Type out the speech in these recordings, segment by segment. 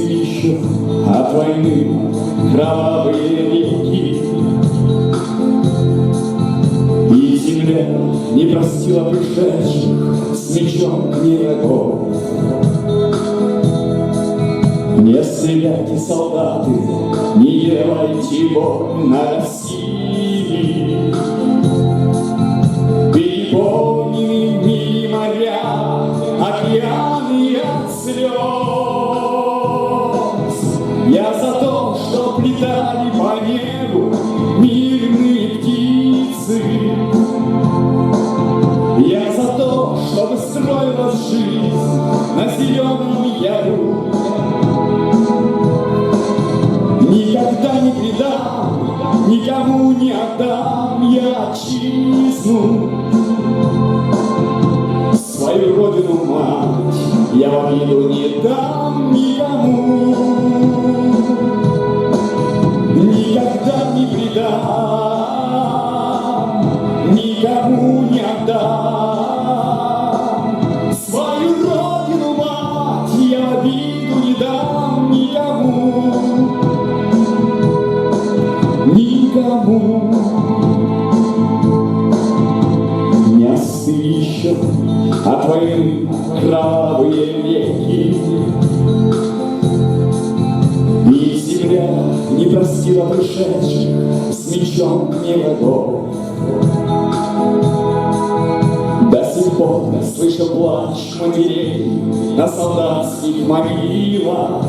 еще от войны кровавые реки, и земля не простила пришедших с мечом к ней врагов. Не стреляйте, солдаты, не делайте боль на России. Переполнены мили моря, океаны от слез. Я за то, что летали по небу мирные птицы. Я за то, чтобы строилась жизнь на зеленом яру. Никогда не предам, никому не отдам я отчизну. Свою родину, мать, я в обиду не дам никому. Никогда не предам, никому не отдам. Свою родину, мать, я в обиду не дам никому. Никому. Не остыли еще от войны кровавые реки, и земля не простила пришедших с мечом к ней врагов. До сих пор я слышу плач матерей на солдатских могилах.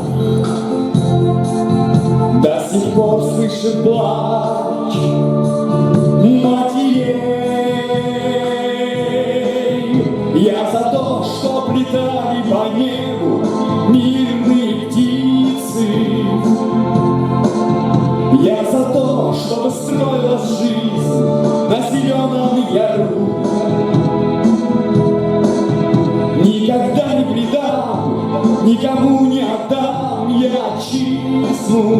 До сих пор слышит плач матерей. Я за то, что летали по небу мирные птицы. Я за то, чтобы строилась жизнь на зеленом яру. Никогда не предам, никому не отдам я отчизну.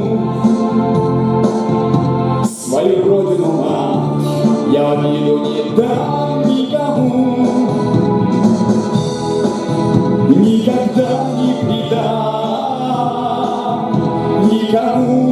Свою родину, мать, я в обиду не дам никому. Никогда не предам никому.